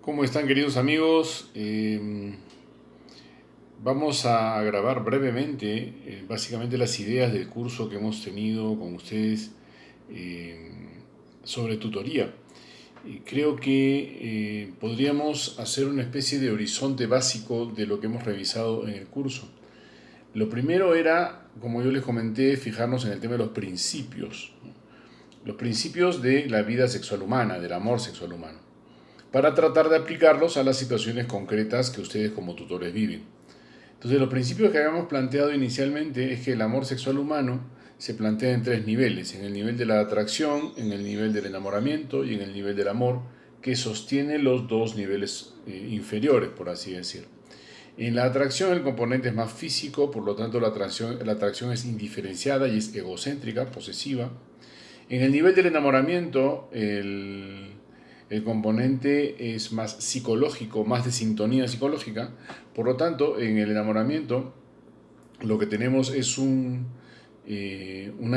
¿Cómo están, queridos amigos? Vamos a grabar brevemente, básicamente las ideas del curso que hemos tenido con ustedes eh, sobre tutoría. Y creo que podríamos hacer una especie de horizonte básico de lo que hemos revisado en el curso. Lo primero era, como yo les comenté, fijarnos en el tema de los principios, ¿no? Los principios de la vida sexual humana, del amor sexual humano, para tratar de aplicarlos a las situaciones concretas que ustedes como tutores viven. Entonces, los principios que habíamos planteado inicialmente es que el amor sexual humano se plantea en tres niveles: en el nivel de la atracción, en el nivel del enamoramiento y en el nivel del amor, que sostiene los dos niveles inferiores, por así decir. En la atracción el componente es más físico, por lo tanto la atracción es indiferenciada y es egocéntrica, posesiva. En el nivel del enamoramiento, el componente es más psicológico, más de sintonía psicológica. Por lo tanto, en el enamoramiento lo que tenemos es una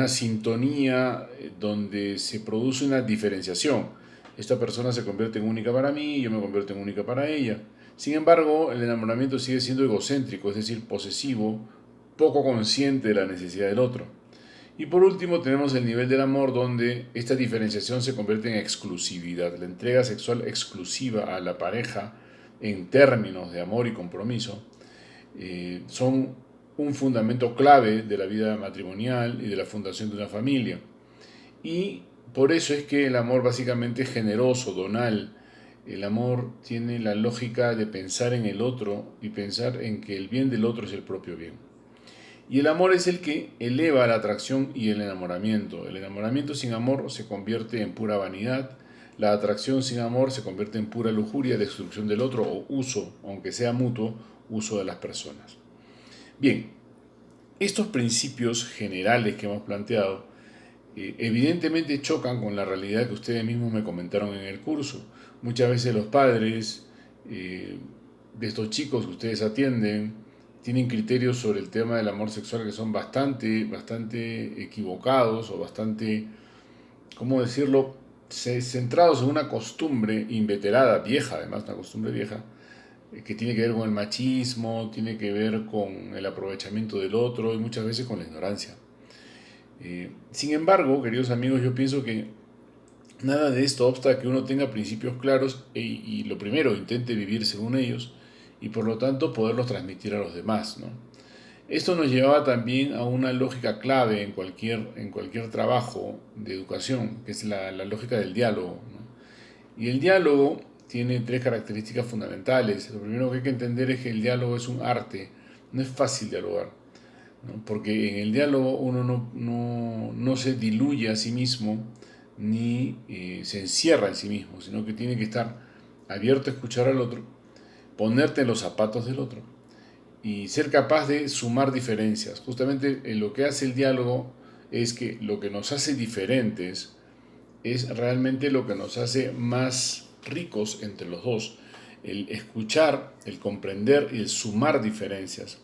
sintonía donde se produce una diferenciación. Esta persona se convierte en única para mí, yo me convierto en única para ella. Sin embargo, el enamoramiento sigue siendo egocéntrico, es decir, posesivo, poco consciente de la necesidad del otro. Y por último tenemos el nivel del amor, donde esta diferenciación se convierte en exclusividad, la entrega sexual exclusiva a la pareja en términos de amor y compromiso. Son un fundamento clave de la vida matrimonial y de la fundación de una familia. Y por eso es que el amor básicamente es generoso, donal. El amor tiene la lógica de pensar en el otro y pensar en que el bien del otro es el propio bien. Y el amor es el que eleva la atracción y el enamoramiento. El enamoramiento sin amor se convierte en pura vanidad. La atracción sin amor se convierte en pura lujuria, destrucción del otro o uso, aunque sea mutuo, uso de las personas. Bien, estos principios generales que hemos planteado evidentemente chocan con la realidad que ustedes mismos me comentaron en el curso. Muchas veces los padres eh, de estos chicos que ustedes atienden tienen criterios sobre el tema del amor sexual que son bastante equivocados o bastante, ¿cómo decirlo?, centrados en una costumbre inveterada, vieja además, una costumbre vieja, que tiene que ver con el machismo, tiene que ver con el aprovechamiento del otro y muchas veces con la ignorancia. Sin embargo, queridos amigos, yo pienso que nada de esto obsta a que uno tenga principios claros y lo primero, intente vivir según ellos y por lo tanto poderlos transmitir a los demás, ¿no? Esto nos llevaba también a una lógica clave en cualquier trabajo de educación, que es la lógica del diálogo, ¿no? Y el diálogo tiene tres características fundamentales. Lo primero que hay que entender es que el diálogo es un arte, no es fácil dialogar, ¿no? Porque en el diálogo uno no se diluye a sí mismo ni se encierra en sí mismo, sino que tiene que estar abierto a escuchar al otro, ponerte en los zapatos del otro y ser capaz de sumar diferencias. Justamente lo que hace el diálogo es que lo que nos hace diferentes es realmente lo que nos hace más ricos entre los dos. El escuchar, el comprender y el sumar diferencias.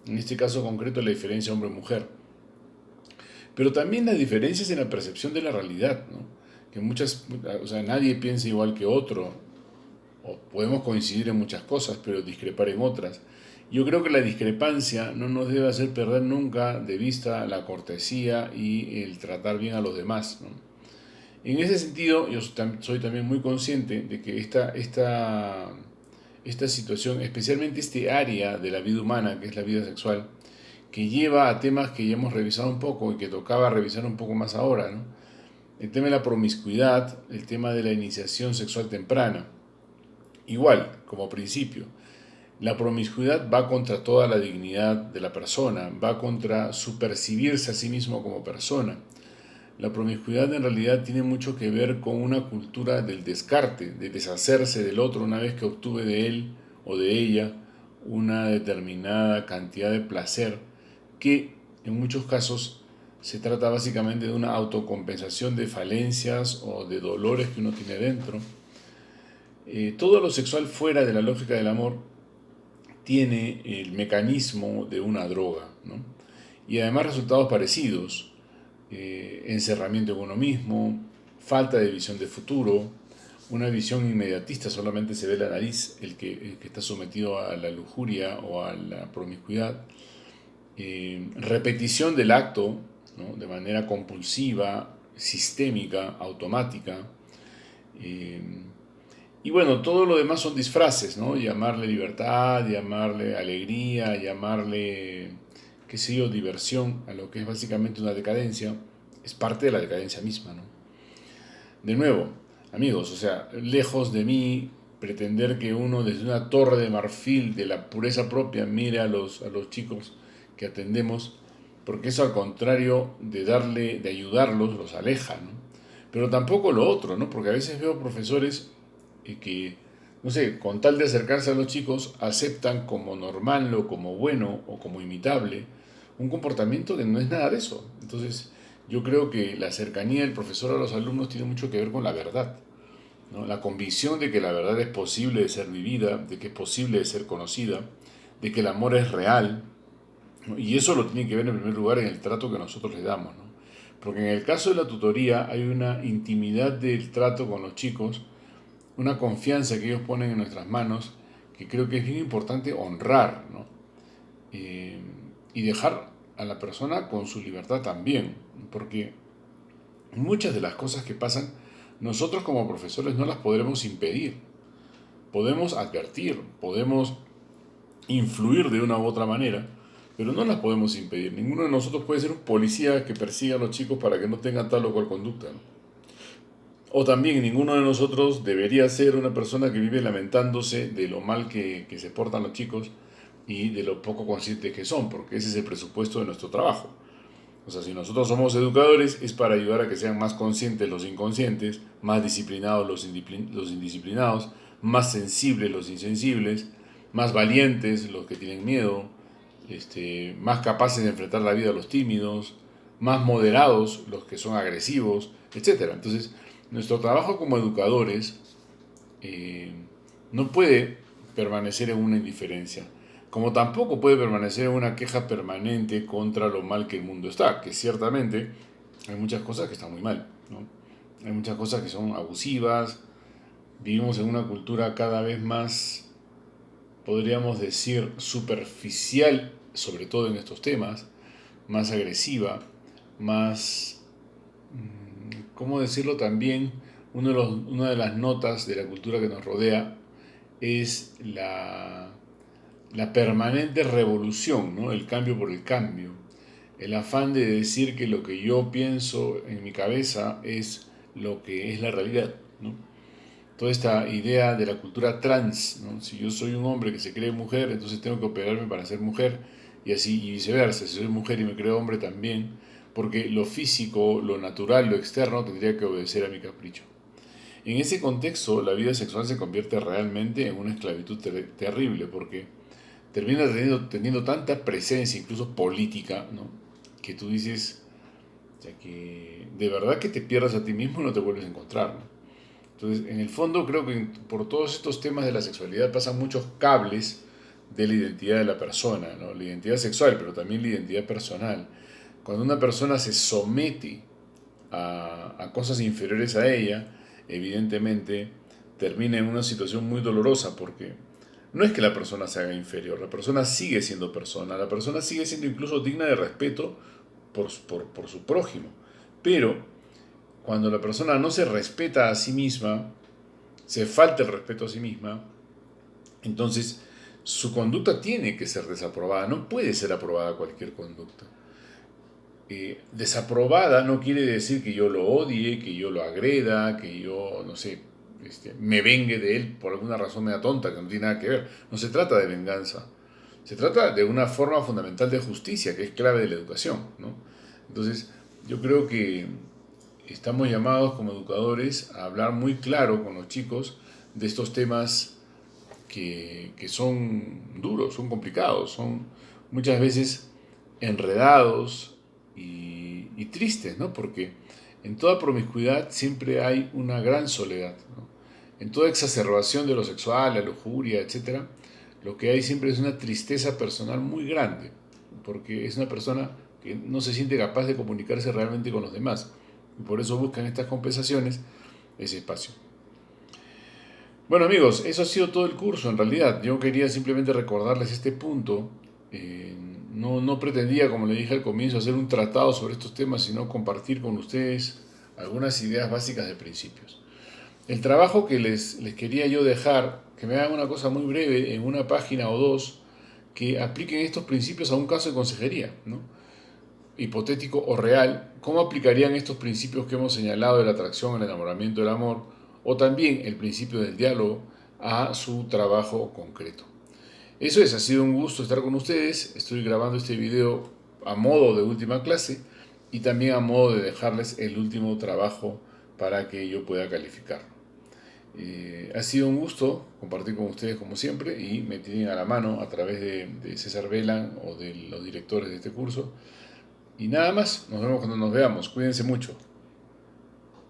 En este caso concreto la diferencia hombre-mujer. Pero también las diferencias en la percepción de la realidad, ¿no? Que o sea, nadie piensa igual que otro, o podemos coincidir en muchas cosas, pero discrepar en otras. Yo creo que la discrepancia no nos debe hacer perder nunca de vista la cortesía y el tratar bien a los demás, ¿no? En ese sentido, yo soy también muy consciente de que esta situación, especialmente este área de la vida humana, que es la vida sexual, que lleva a temas que ya hemos revisado un poco y que tocaba revisar un poco más ahora, ¿no? El tema de la promiscuidad, el tema de la iniciación sexual temprana. Igual, como principio, la promiscuidad va contra toda la dignidad de la persona, va contra su percibirse a sí mismo como persona. La promiscuidad en realidad tiene mucho que ver con una cultura del descarte, de deshacerse del otro una vez que obtuve de él o de ella una determinada cantidad de placer, que en muchos casos se trata básicamente de una autocompensación de falencias o de dolores que uno tiene dentro. Todo lo sexual fuera de la lógica del amor tiene el mecanismo de una droga, ¿no? Y además resultados parecidos: encerramiento en uno mismo, falta de visión de futuro, una visión inmediatista, solamente se ve la nariz, el que está sometido a la lujuria o a la promiscuidad, repetición del acto, ¿no? De manera compulsiva, sistémica, automática. eh, y bueno, todo lo demás son disfraces, ¿no? Llamarle libertad, llamarle alegría, llamarle, qué sé yo, diversión, a lo que es básicamente una decadencia, es parte de la decadencia misma, ¿no? De nuevo, amigos, o sea, lejos de mí pretender que uno desde una torre de marfil de la pureza propia mire a los chicos que atendemos, porque eso al contrario de darle, de ayudarlos, los aleja, ¿no? Pero tampoco lo otro, ¿no? Porque a veces veo profesores que, no sé, con tal de acercarse a los chicos, aceptan como normal o como bueno o como imitable un comportamiento que no es nada de eso. Entonces, yo creo que la cercanía del profesor a los alumnos tiene mucho que ver con la verdad, ¿no? La convicción de que la verdad es posible de ser vivida, de que es posible de ser conocida, de que el amor es real, ¿no? Y eso lo tiene que ver en primer lugar en el trato que nosotros le damos, ¿no? Porque en el caso de la tutoría hay una intimidad del trato con los chicos, una confianza que ellos ponen en nuestras manos, que creo que es bien importante honrar, ¿no? Eh, y dejar a la persona con su libertad también, porque muchas de las cosas que pasan, nosotros como profesores no las podremos impedir. Podemos advertir, podemos influir de una u otra manera, pero no las podemos impedir. Ninguno de nosotros puede ser un policía que persiga a los chicos para que no tengan tal o cual conducta, ¿no? O también ninguno de nosotros debería ser una persona que vive lamentándose de lo mal que se portan los chicos y de lo poco conscientes que son, porque ese es el presupuesto de nuestro trabajo. O sea, si nosotros somos educadores es para ayudar a que sean más conscientes los inconscientes, más disciplinados los indisciplinados, más sensibles los insensibles, más valientes los que tienen miedo, más capaces de enfrentar la vida los tímidos, más moderados los que son agresivos, etcétera. Entonces, nuestro trabajo como educadores eh, no puede permanecer en una indiferencia, como tampoco puede permanecer en una queja permanente contra lo mal que el mundo está, que ciertamente hay muchas cosas que están muy mal, ¿no? Hay muchas cosas que son abusivas, vivimos en una cultura cada vez más, podríamos decir, superficial, sobre todo en estos temas, más agresiva, más, ¿cómo decirlo también? Una de las notas de la cultura que nos rodea es la permanente revolución, ¿no? El cambio por el cambio, el afán de decir que lo que yo pienso en mi cabeza es lo que es la realidad, ¿no? Toda esta idea de la cultura trans, ¿no? Si yo soy un hombre que se cree mujer, entonces tengo que operarme para ser mujer, y así y viceversa, si soy mujer y me creo hombre también, porque lo físico, lo natural, lo externo tendría que obedecer a mi capricho. En ese contexto, la vida sexual se convierte realmente en una esclavitud terrible, porque termina teniendo tanta presencia, incluso política, ¿no? Que tú dices, o sea, que de verdad que te pierdas a ti mismo y no te vuelves a encontrar, ¿no? Entonces, en el fondo, creo que por todos estos temas de la sexualidad pasan muchos cables de la identidad de la persona, ¿no? La identidad sexual, pero también la identidad personal. Cuando una persona se somete a cosas inferiores a ella, evidentemente termina en una situación muy dolorosa porque no es que la persona se haga inferior, la persona sigue siendo persona, la persona sigue siendo incluso digna de respeto por su prójimo. Pero cuando la persona no se respeta a sí misma, se falta el respeto a sí misma, entonces su conducta tiene que ser desaprobada, no puede ser aprobada cualquier conducta. Desaprobada no quiere decir que yo lo odie, que yo lo agreda, que yo, no sé, me vengue de él por alguna razón media tonta que no tiene nada que ver. No se trata de venganza. Se trata de una forma fundamental de justicia que es clave de la educación, ¿no? Entonces, yo creo que estamos llamados como educadores a hablar muy claro con los chicos de estos temas que son duros, son complicados, son muchas veces enredados y tristes, ¿no? Porque en toda promiscuidad siempre hay una gran soledad, ¿no? En toda exacerbación de lo sexual, la lujuria, etcétera, lo que hay siempre es una tristeza personal muy grande, porque es una persona que no se siente capaz de comunicarse realmente con los demás. Y por eso buscan estas compensaciones, ese espacio. Bueno amigos, eso ha sido todo el curso en realidad. Yo quería simplemente recordarles este punto. Eh, no pretendía, como le dije al comienzo, hacer un tratado sobre estos temas, sino compartir con ustedes algunas ideas básicas de principios. El trabajo que les quería yo dejar, que me hagan una cosa muy breve en una página o dos, que apliquen estos principios a un caso de consejería, ¿no? Hipotético o real, ¿cómo aplicarían estos principios que hemos señalado de la atracción, el enamoramiento, el amor, o también el principio del diálogo a su trabajo concreto? Eso es, ha sido un gusto estar con ustedes. Estoy grabando este video a modo de última clase y también a modo de dejarles el último trabajo para que yo pueda calificarlo. Ha sido un gusto compartir con ustedes como siempre y me tienen a la mano a través de César Velan o de los directores de este curso. Y nada más, nos vemos cuando nos veamos. Cuídense mucho.